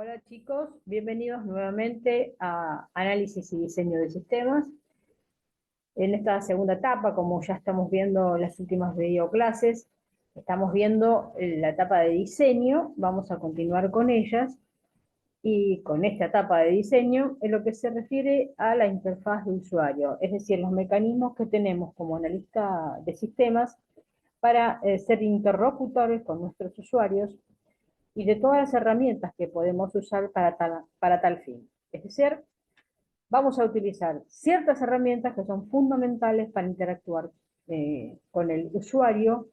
Hola chicos, bienvenidos nuevamente a Análisis y Diseño de Sistemas. En esta segunda etapa, como ya estamos viendo en las últimas videoclases, estamos viendo la etapa de diseño, vamos a continuar con ellas, y con esta etapa de diseño en lo que se refiere a la interfaz de usuario, es decir, los mecanismos que tenemos como analista de sistemas para ser interlocutores con nuestros usuarios y de todas las herramientas que podemos usar para tal fin. Es decir, vamos a utilizar ciertas herramientas que son fundamentales para interactuar con el usuario,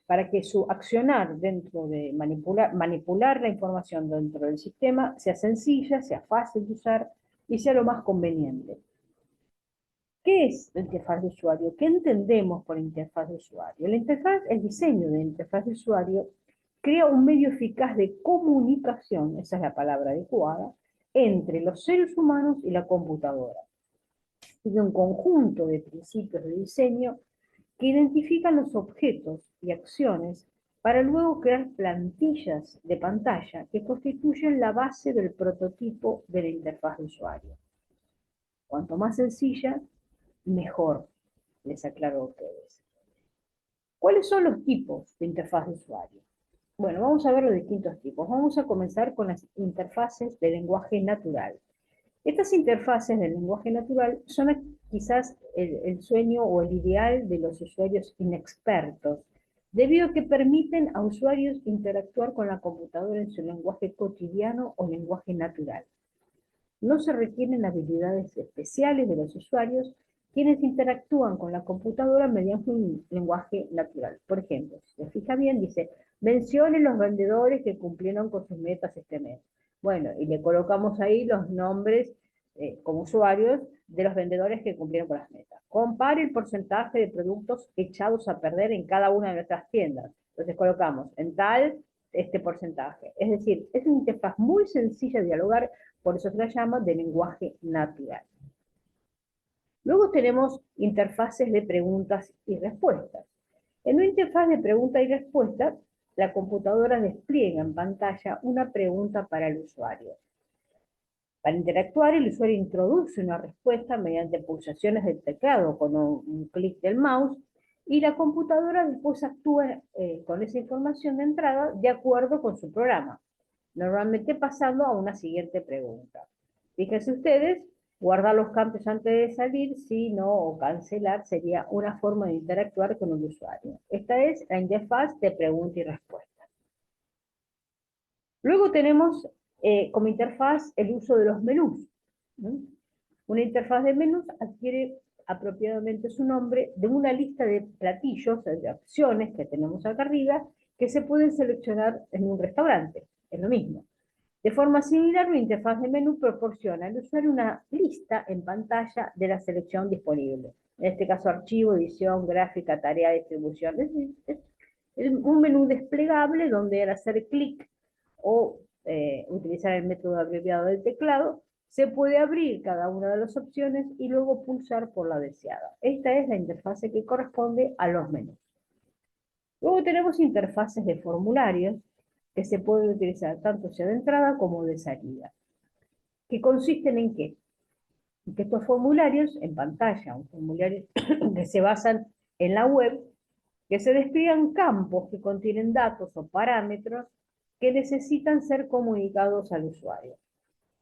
para que su accionar dentro de manipular la información dentro del sistema sea sencilla, sea fácil de usar y sea lo más conveniente. ¿Qué es la interfaz de usuario? ¿Qué entendemos por interfaz de usuario? La interfaz, el diseño de interfaz de usuario crea un medio eficaz de comunicación, esa es la palabra adecuada, entre los seres humanos y la computadora. Sigue un conjunto de principios de diseño que identifican los objetos y acciones para luego crear plantillas de pantalla que constituyen la base del prototipo de la interfaz de usuario. Cuanto más sencilla, mejor, les aclaro a ustedes. ¿Cuáles son los tipos de interfaz de usuario? Bueno, vamos a ver los distintos tipos. Vamos a comenzar con las interfaces de lenguaje natural. Estas interfaces de lenguaje natural son quizás el sueño o el ideal de los usuarios inexpertos, debido a que permiten a usuarios interactuar con la computadora en su lenguaje cotidiano o lenguaje natural. No se requieren habilidades especiales de los usuarios quienes interactúan con la computadora mediante un lenguaje natural. Por ejemplo, si se fija bien, dice, mencione los vendedores que cumplieron con sus metas este mes. Bueno, y le colocamos ahí los nombres como usuarios de los vendedores que cumplieron con las metas. Compare el porcentaje de productos echados a perder en cada una de nuestras tiendas. Entonces colocamos en tal este porcentaje. Es decir, es una interfaz muy sencilla de dialogar, por eso se la llama de lenguaje natural. Luego tenemos interfaces de preguntas y respuestas. En una interfaz de pregunta y respuesta, la computadora despliega en pantalla una pregunta para el usuario. Para interactuar, el usuario introduce una respuesta mediante pulsaciones del teclado con un clic del mouse, y la computadora después actúa con esa información de entrada de acuerdo con su programa, normalmente pasando a una siguiente pregunta. Fíjense ustedes, guardar los campos antes de salir, si no, o cancelar, sería una forma de interactuar con el usuario. Esta es la interfaz de pregunta y respuesta. Luego tenemos como interfaz el uso de los menús, ¿no? Una interfaz de menús adquiere apropiadamente su nombre de una lista de platillos, de opciones que tenemos acá arriba, que se pueden seleccionar en un restaurante. Es lo mismo. De forma similar, una interfaz de menú proporciona al usuario una lista en pantalla de la selección disponible. En este caso, archivo, edición, gráfica, tarea, distribución. Es un menú desplegable donde al hacer clic o utilizar el método abreviado del teclado, se puede abrir cada una de las opciones y luego pulsar por la deseada. Esta es la interfase que corresponde a los menús. Luego tenemos interfaces de formularios que se pueden utilizar tanto sea de entrada como de salida. ¿Que consisten en qué? En que estos formularios en pantalla, un formulario que se basan en la web, que se despliegan campos que contienen datos o parámetros que necesitan ser comunicados al usuario.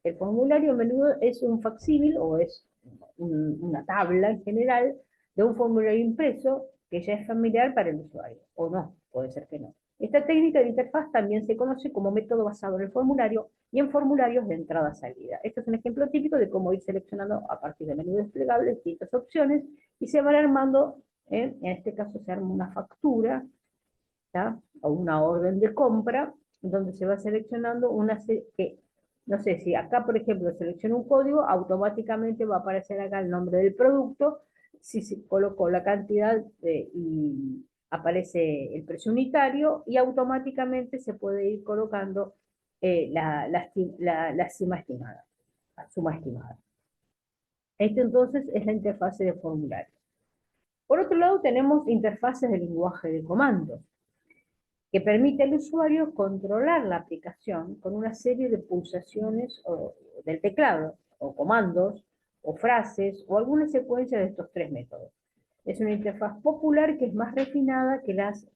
El formulario a menudo es un facsímil o es una tabla en general de un formulario impreso que ya es familiar para el usuario, o no, puede ser que no. Esta técnica de interfaz también se conoce como método basado en el formulario y en formularios de entrada-salida. Este es un ejemplo típico de cómo ir seleccionando a partir de menú desplegable distintas opciones y se van armando, en este caso se arma una factura, ¿tá? O una orden de compra, donde se va seleccionando una serie que, no sé, si acá, por ejemplo, selecciono un código, automáticamente va a aparecer acá el nombre del producto, si se colocó la cantidad y aparece el precio unitario, y automáticamente se puede ir colocando la suma estimada, la suma estimada. Este entonces es la interfase de formulario. Por otro lado, tenemos interfaces de lenguaje de comandos. que permite al usuario controlar la aplicación con una serie de pulsaciones del teclado, o comandos, o frases, o alguna secuencia de estos tres métodos. Es una interfaz popular que es más refinada que las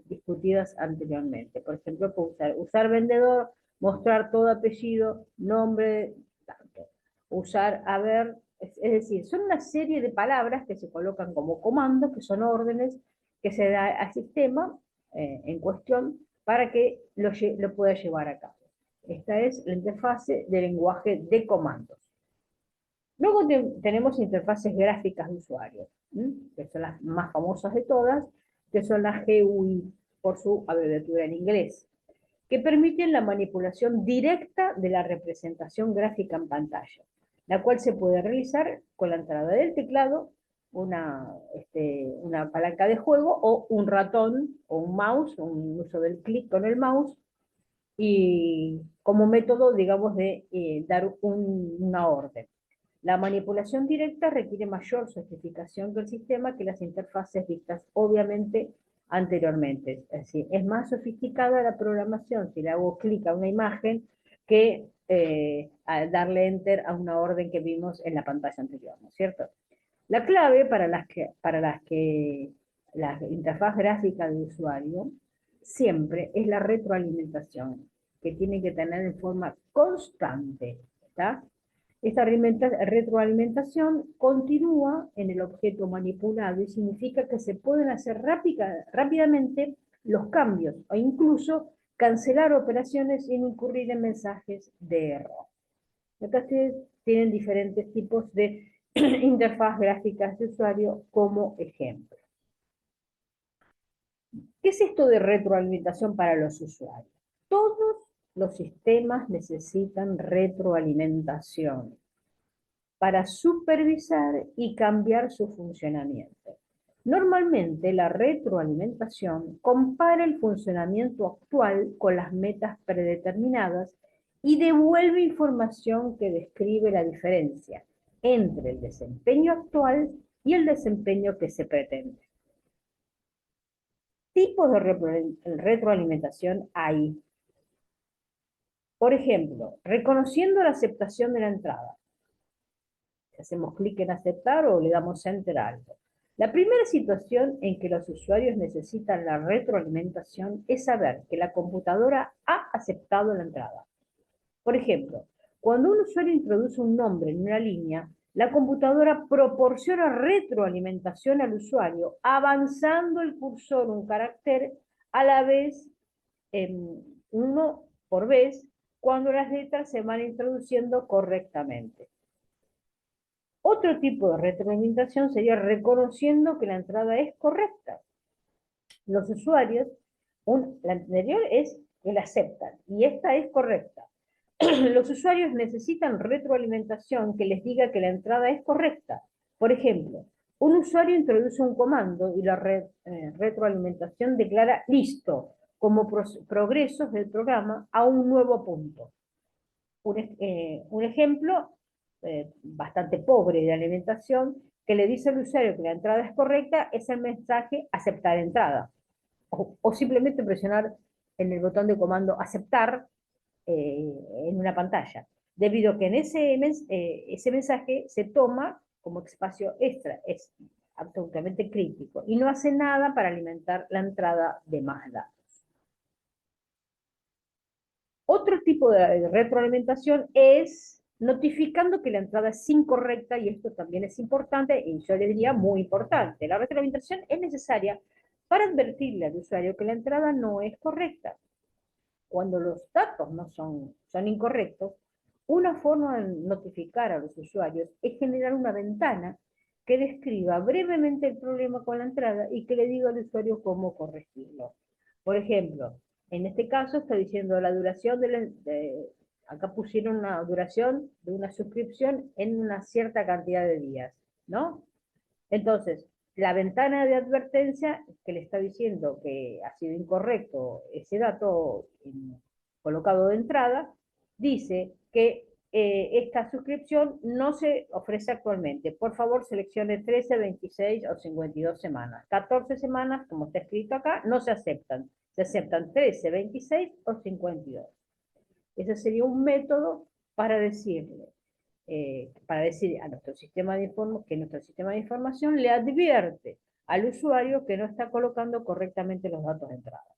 discutidas anteriormente. Por ejemplo, puede usar vendedor, mostrar todo apellido, nombre, tanto. Usar haber, es decir, son una serie de palabras que se colocan como comandos, que son órdenes que se da al sistema en cuestión para que lo pueda llevar a cabo. Esta es la interfase de lenguaje de comandos. Luego tenemos interfaces gráficas de usuario, que son las más famosas de todas, que son las GUI, por su abreviatura en inglés, que permiten la manipulación directa de la representación gráfica en pantalla, la cual se puede realizar con la entrada del teclado, una palanca de juego, o un ratón, o un mouse, un uso del clic con el mouse, y como método, digamos, de dar una orden. La manipulación directa requiere mayor sofisticación del sistema que las interfaces vistas obviamente anteriormente. Es decir, es más sofisticada la programación si le hago clic a una imagen que al darle enter a una orden que vimos en la pantalla anterior, ¿no es cierto? La clave para la interfaz gráfica de usuario siempre es la retroalimentación, que tiene que tener en forma constante, ¿está? Esta retroalimentación continúa en el objeto manipulado y significa que se pueden hacer rápidamente los cambios o incluso cancelar operaciones sin incurrir en mensajes de error. Acá ustedes tienen diferentes tipos de interfaz gráficas de usuario como ejemplo. ¿Qué es esto de retroalimentación para los usuarios? Todos los sistemas necesitan retroalimentación para supervisar y cambiar su funcionamiento. Normalmente la retroalimentación compara el funcionamiento actual con las metas predeterminadas y devuelve información que describe la diferencia entre el desempeño actual y el desempeño que se pretende. Tipos de retroalimentación hay. Por ejemplo, reconociendo la aceptación de la entrada. Hacemos clic en aceptar o le damos enter a algo. La primera situación en que los usuarios necesitan la retroalimentación es saber que la computadora ha aceptado la entrada. Por ejemplo, cuando un usuario introduce un nombre en una línea, la computadora proporciona retroalimentación al usuario, avanzando el cursor un carácter a la vez, uno por vez, cuando las letras se van introduciendo correctamente. Otro tipo de retroalimentación sería reconociendo que la entrada es correcta. Los usuarios, la anterior es que la aceptan, y esta es correcta. Los usuarios necesitan retroalimentación que les diga que la entrada es correcta. Por ejemplo, un usuario introduce un comando y la retroalimentación declara listo, como progresos del programa a un nuevo punto. Un ejemplo bastante pobre de alimentación que le dice al usuario que la entrada es correcta es el mensaje aceptar entrada. O simplemente presionar en el botón de comando aceptar en una pantalla, debido a que en ese mensaje se toma como espacio extra, es absolutamente crítico, y no hace nada para alimentar la entrada de más datos. Otro tipo de retroalimentación es notificando que la entrada es incorrecta, y esto también es importante, y yo le diría muy importante. La retroalimentación es necesaria para advertirle al usuario que la entrada no es correcta. Cuando los datos no son incorrectos, una forma de notificar a los usuarios es generar una ventana que describa brevemente el problema con la entrada y que le diga al usuario cómo corregirlo. Por ejemplo, en este caso está diciendo la duración acá pusieron una duración de una suscripción en una cierta cantidad de días, ¿no? Entonces, la ventana de advertencia que le está diciendo que ha sido incorrecto ese dato colocado de entrada, dice que esta suscripción no se ofrece actualmente. Por favor, seleccione 13, 26 o 52 semanas. 14 semanas, como está escrito acá, no se aceptan. Se aceptan 13, 26 o 52. Ese sería un método para decirle, para decir a nuestro sistema de que nuestro sistema de información le advierte al usuario que no está colocando correctamente los datos de entrada.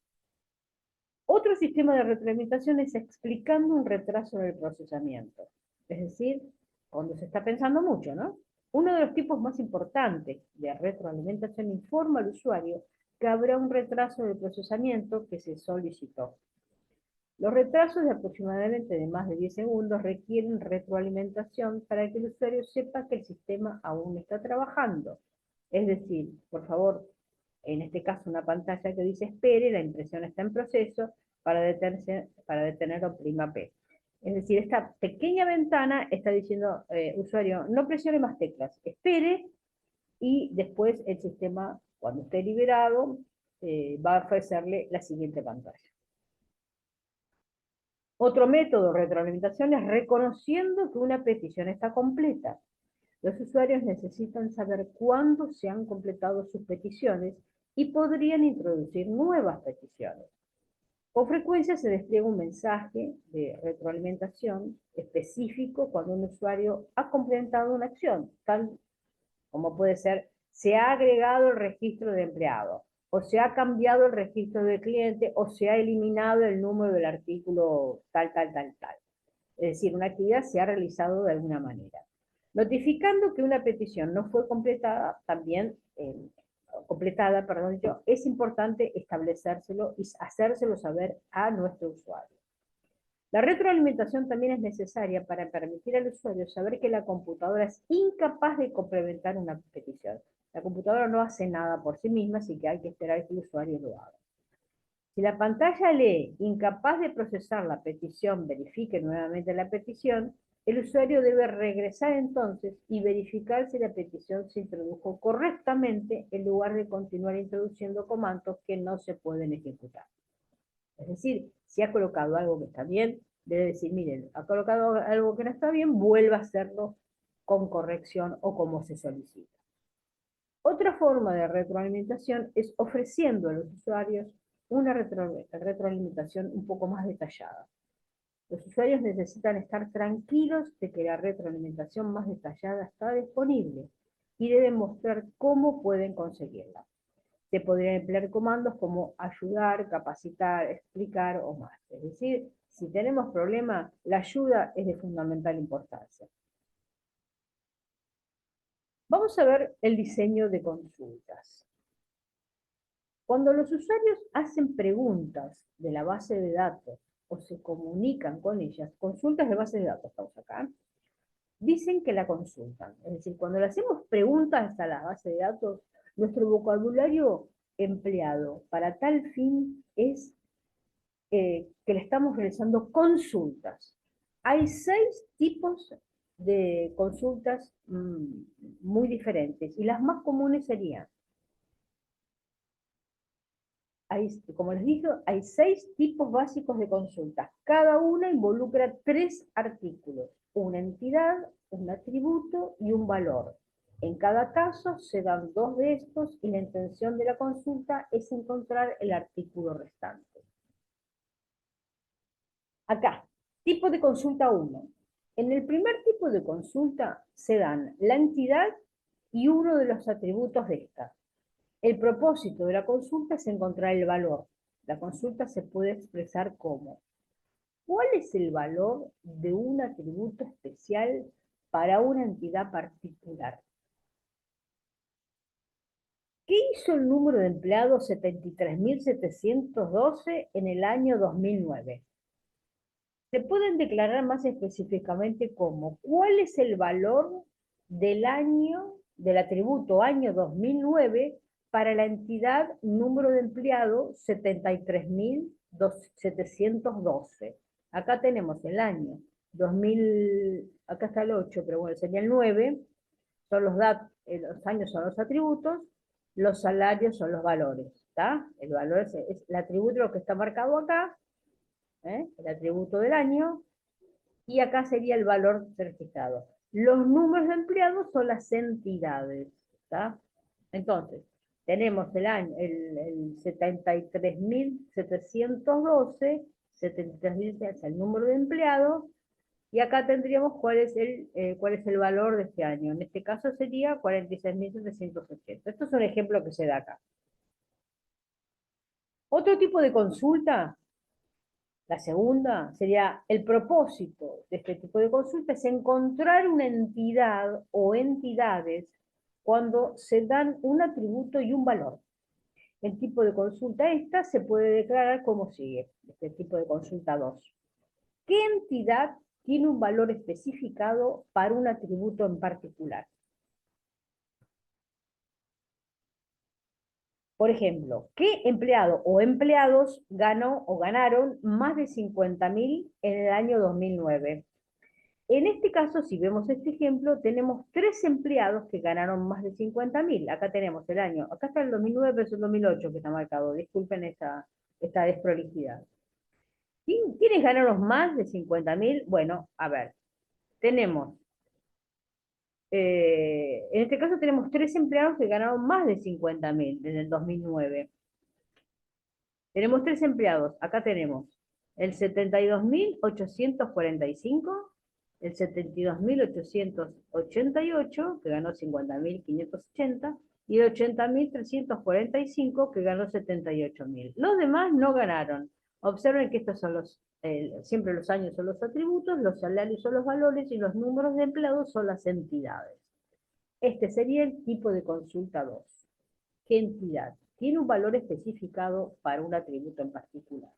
Otro sistema de retroalimentación es explicando un retraso en el procesamiento. Es decir, cuando se está pensando mucho, ¿no? Uno de los tipos más importantes de retroalimentación informa al usuario que habrá un retraso en el procesamiento que se solicitó. Los retrasos de aproximadamente de más de 10 segundos requieren retroalimentación para que el usuario sepa que el sistema aún está trabajando. Es decir, por favor, en este caso una pantalla que dice espere, la impresión está en proceso, para detener oprima P. Es decir, esta pequeña ventana está diciendo, usuario, no presione más teclas, espere, y después el sistema, cuando esté liberado, va a ofrecerle la siguiente pantalla. Otro método de retroalimentación es reconociendo que una petición está completa. Los usuarios necesitan saber cuándo se han completado sus peticiones y podrían introducir nuevas peticiones. Con frecuencia se despliega un mensaje de retroalimentación específico cuando un usuario ha completado una acción, tal como puede ser, se ha agregado el registro de empleado, o se ha cambiado el registro de cliente, o se ha eliminado el número del artículo tal, tal, tal, tal. Es decir, una actividad se ha realizado de alguna manera. Notificando que una petición no fue completada, es importante establecérselo y hacérselo saber a nuestro usuario. La retroalimentación también es necesaria para permitir al usuario saber que la computadora es incapaz de complementar una petición. La computadora no hace nada por sí misma, así que hay que esperar que el usuario lo haga. Si la pantalla lee incapaz de procesar la petición, verifique nuevamente la petición, el usuario debe regresar entonces y verificar si la petición se introdujo correctamente en lugar de continuar introduciendo comandos que no se pueden ejecutar. Es decir, si ha colocado algo que está bien, debe decir, miren, ha colocado algo que no está bien, vuelva a hacerlo con corrección o como se solicita. Otra forma de retroalimentación es ofreciendo a los usuarios una retroalimentación un poco más detallada. Los usuarios necesitan estar tranquilos de que la retroalimentación más detallada está disponible y deben mostrar cómo pueden conseguirla. Se podrían emplear comandos como ayudar, capacitar, explicar o más. Es decir, si tenemos problemas, la ayuda es de fundamental importancia. Vamos a ver el diseño de consultas. Cuando los usuarios hacen preguntas de la base de datos o se comunican con ellas, consultas de base de datos, estamos acá, dicen que la consultan. Es decir, cuando le hacemos preguntas a la base de datos, nuestro vocabulario empleado para tal fin es que le estamos realizando consultas. Hay 6 tipos de consultas muy diferentes y las más comunes serían, como les dije, hay 6 tipos básicos de consultas. Cada una involucra 3 artículos, una entidad, un atributo y un valor. En cada caso se dan 2 de estos y la intención de la consulta es encontrar el artículo restante. Acá, tipo de consulta 1. En el primer tipo de consulta se dan la entidad y uno de los atributos de esta. El propósito de la consulta es encontrar el valor. La consulta se puede expresar como: ¿cuál es el valor de un atributo especial para una entidad particular? ¿Qué hizo el número de empleados 73.712 en el año 2009? Se pueden declarar más específicamente como: ¿cuál es el valor del atributo año 2009 para la entidad número de empleados 73.712? Acá tenemos el año 2000, acá está el 8, pero bueno, sería el 9, son los años son los atributos, los salarios son los valores, ¿está? El valor es el atributo, lo que está marcado acá, el atributo del año, y acá sería el valor registrado. Los números de empleados son las entidades, ¿está? Entonces, tenemos el 73.712, 73.000 es el número de empleados, y acá tendríamos cuál es el valor de este año. En este caso sería 46.780. Esto es un ejemplo que se da acá. Otro tipo de consulta, la segunda, sería el propósito de este tipo de consulta es encontrar una entidad o entidades cuando se dan un atributo y un valor. El tipo de consulta esta se puede declarar como sigue, este tipo de consulta 2. ¿Qué entidad tiene un valor especificado para un atributo en particular? Por ejemplo, ¿qué empleado o empleados ganó o ganaron más de 50.000 en el año 2009? En este caso, si vemos este ejemplo, tenemos 3 empleados que ganaron más de 50.000. Acá tenemos el año, acá está el 2009 versus el 2008 que está marcado. Disculpen esta desprolijidad. ¿Quiénes ganaron más de 50.000? Bueno, a ver, tenemos, en este caso tenemos 3 empleados que ganaron más de 50.000 desde el 2009. Tenemos 3 empleados, acá tenemos el 72.845, el 72.888, que ganó 50.580, y el 80.345, que ganó 78.000. Los demás no ganaron. Observen que estos son siempre los años son los atributos, los salarios son los valores y los números de empleados son las entidades. Este sería el tipo de consulta 2. ¿Qué entidad tiene un valor especificado para un atributo en particular?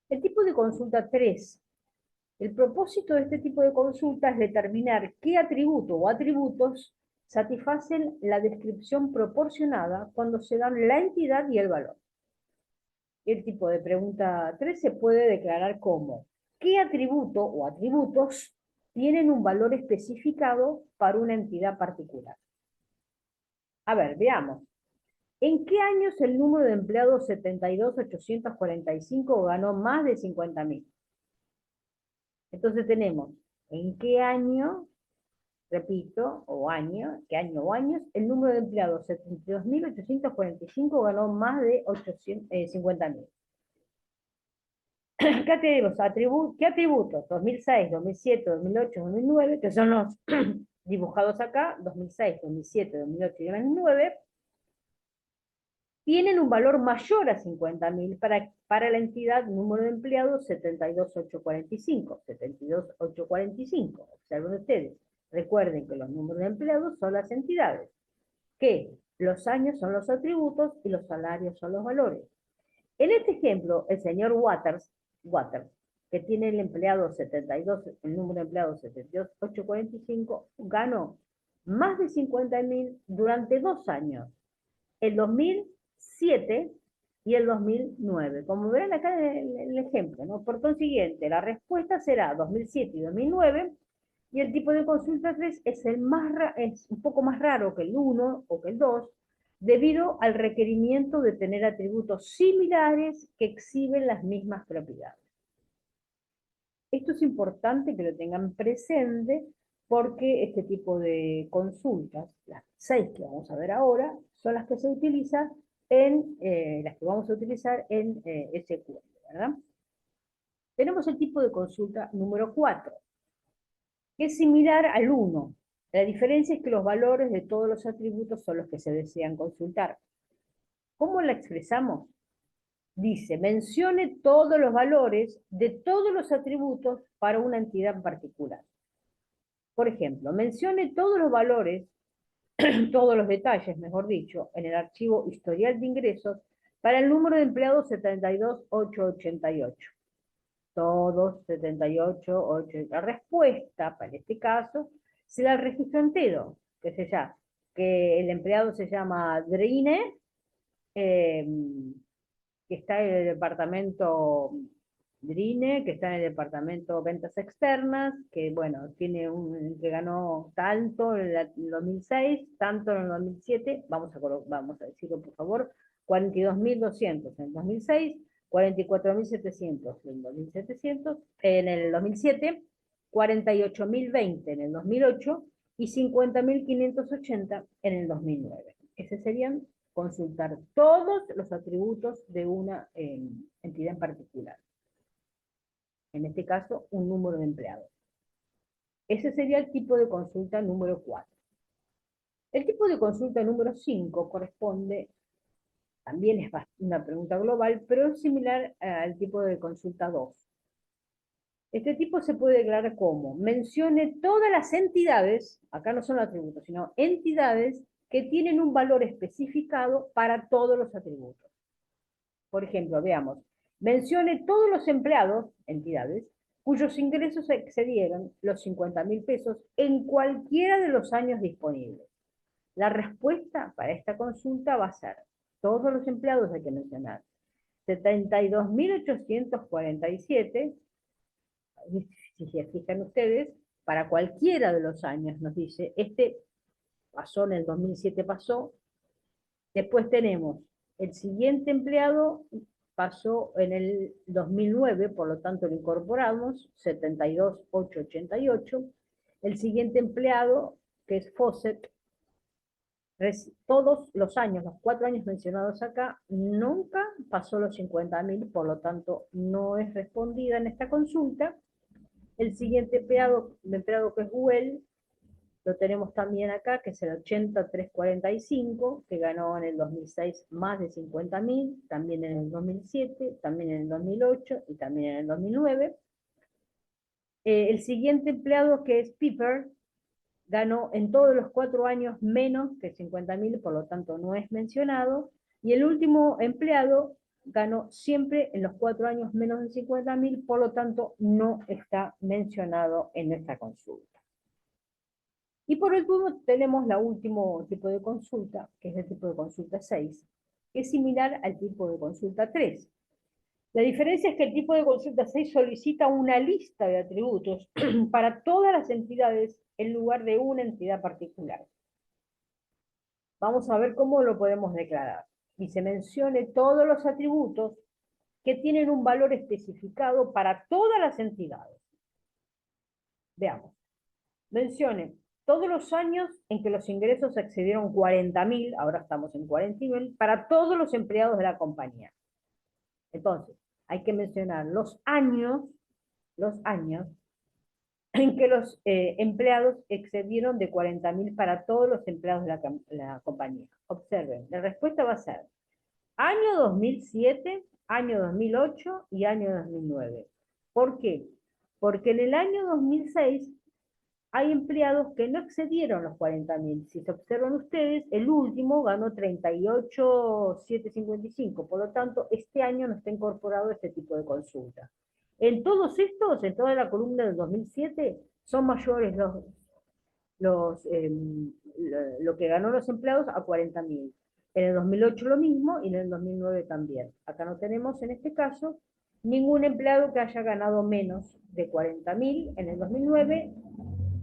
El tipo de consulta 3. El propósito de este tipo de consulta es determinar qué atributo o atributos satisfacen la descripción proporcionada cuando se dan la entidad y el valor. El tipo de pregunta 3 se puede declarar como ¿qué atributo o atributos tienen un valor especificado para una entidad particular? A ver, veamos. ¿En qué años el número de empleados 72.845 ganó más de 50.000? Entonces tenemos, ¿en qué año, repito, qué año o años, el número de empleados 72.845 ganó más de 50.000? Acá tenemos ¿qué atributos? 2006, 2007, 2008, 2009, que son los dibujados acá, 2006, 2007, 2008 y 2009, tienen un valor mayor a 50.000 para la entidad número de empleados 72.845. 72.845. Observen ustedes. Recuerden que los números de empleados son las entidades, que los años son los atributos y los salarios son los valores. En este ejemplo, el señor Waters, que tiene el número de empleados 72.845, ganó más de 50.000 durante 2 años. El 2007 y el 2009. Como verán acá en el ejemplo, ¿no? Por consiguiente, la respuesta será 2007 y 2009, y el tipo de consulta 3 es un poco más raro que el 1 o que el 2, debido al requerimiento de tener atributos similares que exhiben las mismas propiedades. Esto es importante que lo tengan presente porque este tipo de consultas, las 6 que vamos a ver ahora, son las que se utilizan las que vamos a utilizar en SQL, ¿verdad? Tenemos el tipo de consulta número 4, que es similar al 1. La diferencia es que los valores de todos los atributos son los que se desean consultar. ¿Cómo la expresamos? Dice, mencione todos los valores de todos los atributos para una entidad en particular. Por ejemplo, mencione todos los valores, todos los detalles, mejor dicho, en el archivo historial de ingresos para el número de empleados 72.888. Todos 78.8. La respuesta, para este caso, será el registro entero, que el empleado se llama Drine, que está en el departamento Drine, que está en el departamento Ventas Externas, que bueno, que ganó tanto en el 2006, tanto en el 2007, vamos a decirlo por favor, 42.200 en el 2006, 44.700 en el 2007, 48.020 en el 2008 y 50.580 en el 2009. Ese serían consultar todos los atributos de una entidad en particular. En este caso, un número de empleados. Ese sería el tipo de consulta número 4. El tipo de consulta número 5 corresponde, también es una pregunta global, pero es similar al tipo de consulta 2. Este tipo se puede declarar como: mencione todas las entidades, acá no son atributos, sino entidades que tienen un valor especificado para todos los atributos. Por ejemplo, veamos, mencione todos los empleados, entidades, cuyos ingresos excedieron los 50.000 pesos en cualquiera de los años disponibles. La respuesta para esta consulta va a ser: todos los empleados hay que mencionar 72.847, si se fijan ustedes, para cualquiera de los años nos dice, este pasó en el 2007, pasó. Después tenemos el siguiente empleado, pasó en el 2009, por lo tanto lo incorporamos, 72.888. El siguiente empleado, que es Fawcett, todos los años, los 4 años mencionados acá, nunca pasó los 50.000, por lo tanto no es respondida en esta consulta. El siguiente empleado que es Google, lo tenemos también acá, que es el 8345, que ganó en el 2006 más de 50.000, también en el 2007, también en el 2008 y también en el 2009. El siguiente empleado, que es Piper, ganó en todos los 4 años menos que 50.000, por lo tanto no es mencionado. Y el último empleado ganó siempre en los 4 años menos de 50.000, por lo tanto no está mencionado en esta consulta. Y por último tenemos el último tipo de consulta, que es el tipo de consulta 6, que es similar al tipo de consulta 3. La diferencia es que el tipo de consulta 6 solicita una lista de atributos para todas las entidades en lugar de una entidad particular. Vamos a ver cómo lo podemos declarar. Y se mencione todos los atributos que tienen un valor especificado para todas las entidades. Veamos. Mencione todos los años en que los ingresos excedieron 40.000, ahora estamos en 40.000, para todos los empleados de la compañía. Entonces, hay que mencionar los años en que los empleados excedieron de 40.000 para todos los empleados de la compañía. Observen, la respuesta va a ser año 2007, año 2008 y año 2009. ¿Por qué? Porque en el año 2006 hay empleados que no excedieron los 40.000. Si se observan ustedes, el último ganó 38.755, por lo tanto, este año no está incorporado este tipo de consulta. En todos estos, en toda la columna del 2007, son mayores lo que ganó los empleados a 40.000. En el 2008 lo mismo y en el 2009 también. Acá no tenemos, en este caso, ningún empleado que haya ganado menos de 40.000 en el 2009,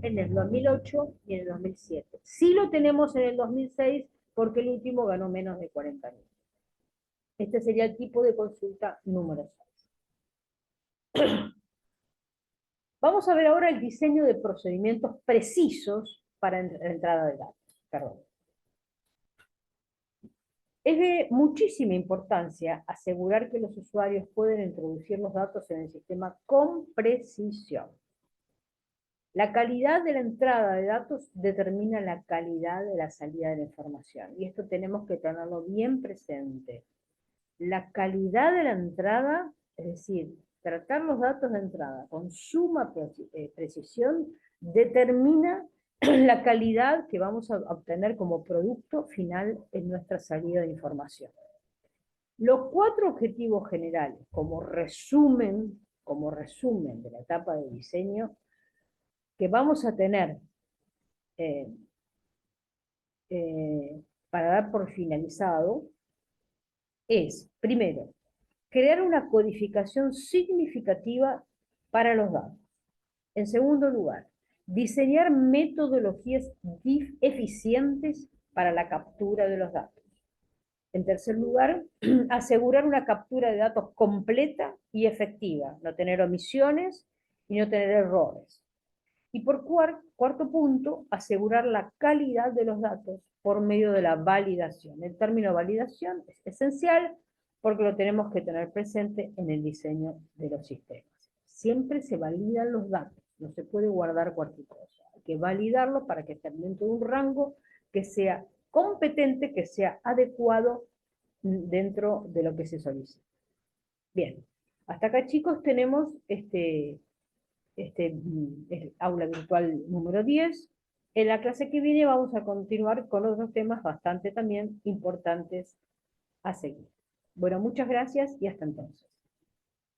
en el 2008 y en el 2007. Sí lo tenemos en el 2006 porque el último ganó menos de 40.000. Este sería el tipo de consulta número 6. Vamos a ver ahora el diseño de procedimientos precisos para la entrada de datos. Perdón. Es de muchísima importancia asegurar que los usuarios pueden introducir los datos en el sistema con precisión. La calidad de la entrada de datos determina la calidad de la salida de la información, y esto tenemos que tenerlo bien presente. La calidad de la entrada, es decir, tratar los datos de entrada con suma precisión, determina la calidad que vamos a obtener como producto final en nuestra salida de información. Los 4 objetivos generales, como resumen de la etapa de diseño, que vamos a tener para dar por finalizado, es, primero, crear una codificación significativa para los datos. En segundo lugar, diseñar metodologías eficientes para la captura de los datos. En tercer lugar, asegurar una captura de datos completa y efectiva, no tener omisiones y no tener errores. Y por cuarto punto, asegurar la calidad de los datos por medio de la validación. El término validación es esencial porque lo tenemos que tener presente en el diseño de los sistemas. Siempre se validan los datos, no se puede guardar cualquier cosa. Hay que validarlo para que esté dentro de un rango que sea competente, que sea adecuado dentro de lo que se solicita. Bien, hasta acá chicos tenemos el aula virtual número 10. En la clase que viene vamos a continuar con otros temas bastante también importantes a seguir. Bueno, muchas gracias y hasta entonces.